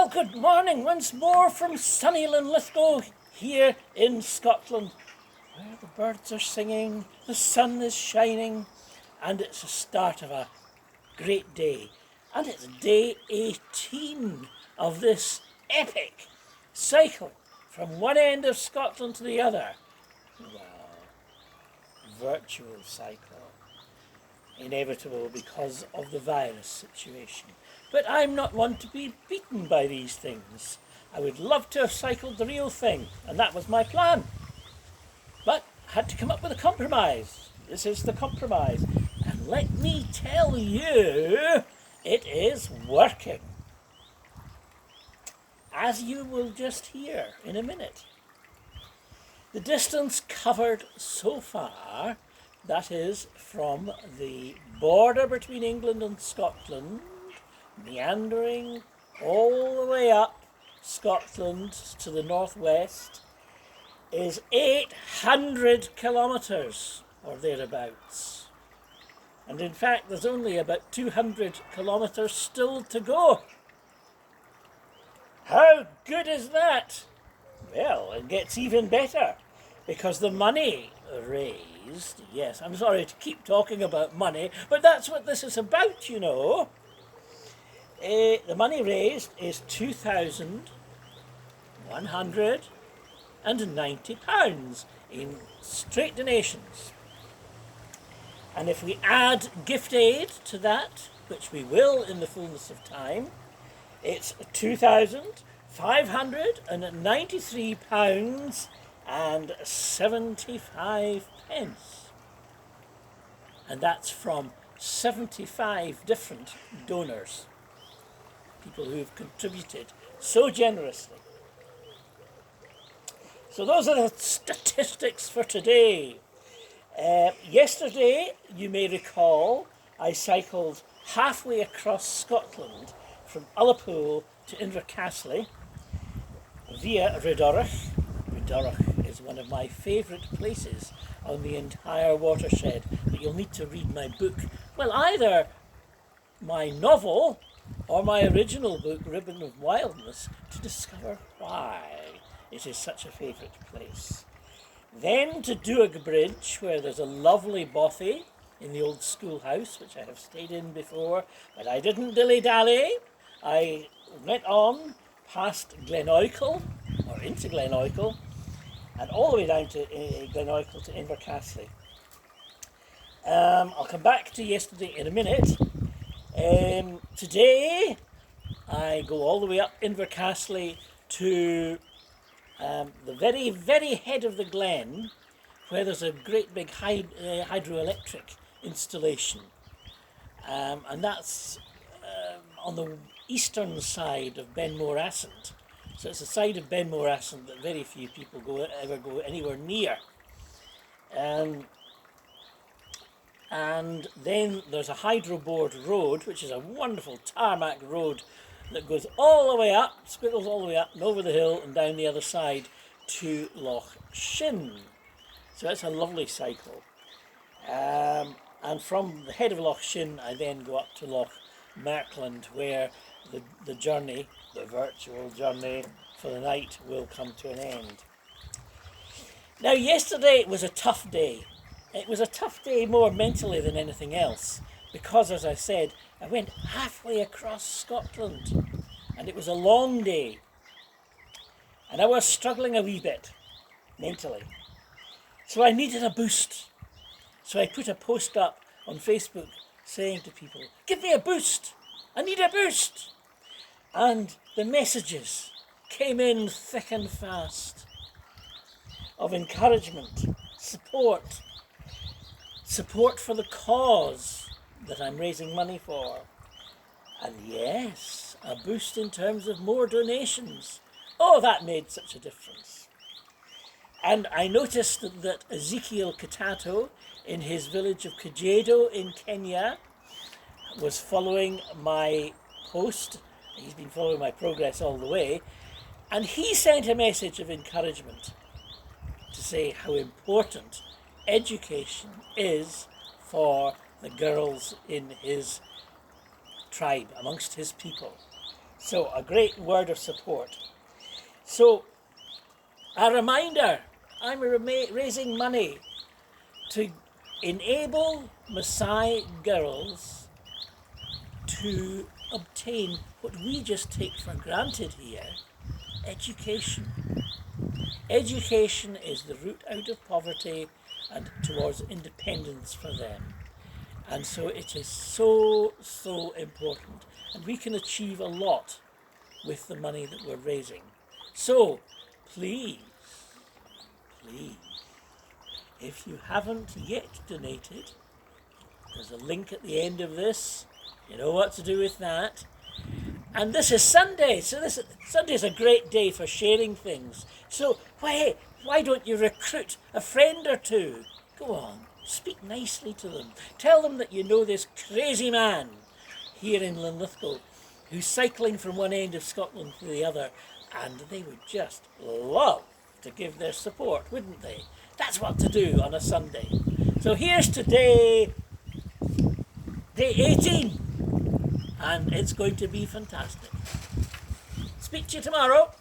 Well, good morning once more from sunny Linlithgow here in Scotland, where the birds are singing, the sun is shining, and it's the start of a great day. And it's day 18 of this epic cycle from one end of Scotland to the other. Well, virtual cycle. Inevitable because of the virus situation. But I'm not one to be beaten by these things. I would love to have cycled the real thing, and that was my plan. But I had to come up with a compromise. This is the compromise. And let me tell you, it is working. As you will just hear in a minute. The distance covered so far, that is from the border between England and Scotland, meandering all the way up Scotland to the northwest, is 800 kilometres or thereabouts. And in fact, there's only about 200 kilometres still to go. How good is that? Well, it gets even better, because the money raised, yes, I'm sorry to keep talking about money, but that's what this is about, you know. The money raised is £2,190 in straight donations. And if we add gift aid to that, which we will in the fullness of time, it's £2,593 and 75 pence. And that's from 75 different donors, people who've contributed so generously. So those are the statistics for today. Yesterday, you may recall, I cycled halfway across Scotland from Ullapool to Invercassley via Redorach. Redorach is one of my favourite places on the entire watershed, but you'll need to read my book. Well, either my novel or my original book, Ribbon of Wildness, to discover why it is such a favourite place. Then to Duag Bridge, where there's a lovely bothy in the old schoolhouse, which I have stayed in before, but I didn't dilly-dally. I went on past Glenoicle, or into Glenoicle, and all the way down to Glenoicle to Invercassley. I'll come back to yesterday in a minute. Today, I go all the way up Invercassley to the very, very head of the glen, where there's a great big hydroelectric installation. And that's on the eastern side of Benmore Ascent. So it's a side of Benmore Ascent that very few people ever go anywhere near. And then there's a hydroboard road, which is a wonderful tarmac road that goes all the way up, squiggles all the way up and over the hill and down the other side to Loch Shin. So that's a lovely cycle. And from the head of Loch Shin, I then go up to Loch Merkland, where the journey, the virtual journey for the night, will come to an end. Now, yesterday was a tough day. It was a tough day more mentally than anything else, because, as I said, I went halfway across Scotland, and it was a long day, and I was struggling a wee bit mentally. So I needed a boost. So I put a post up on Facebook saying to people, "Give me a boost! I need a boost!" And the messages came in thick and fast of encouragement, support for the cause that I'm raising money for. And yes, a boost in terms of more donations. Oh, that made such a difference. And I noticed that Ezekiel Katato, in his village of Kajeado in Kenya, was following my post. He's been following my progress all the way. And he sent a message of encouragement to say how important education is for the girls in his tribe, amongst his people. So a great word of support. So a reminder, I'm raising money to enable Maasai girls to obtain what we just take for granted here, education. Education is the route out of poverty and towards independence for them. And so it is so, so important. And we can achieve a lot with the money that we're raising. So, please, if you haven't yet donated, there's a link at the end of this. You know what to do with that. And this is Sunday, so Sunday is a great day for sharing things. So why don't you recruit a friend or two? Go on, speak nicely to them. Tell them that you know this crazy man here in Linlithgow who's cycling from one end of Scotland to the other, and they would just love to give their support, wouldn't they? That's what to do on a Sunday. So here's to day 18. And it's going to be fantastic. Speak to you tomorrow.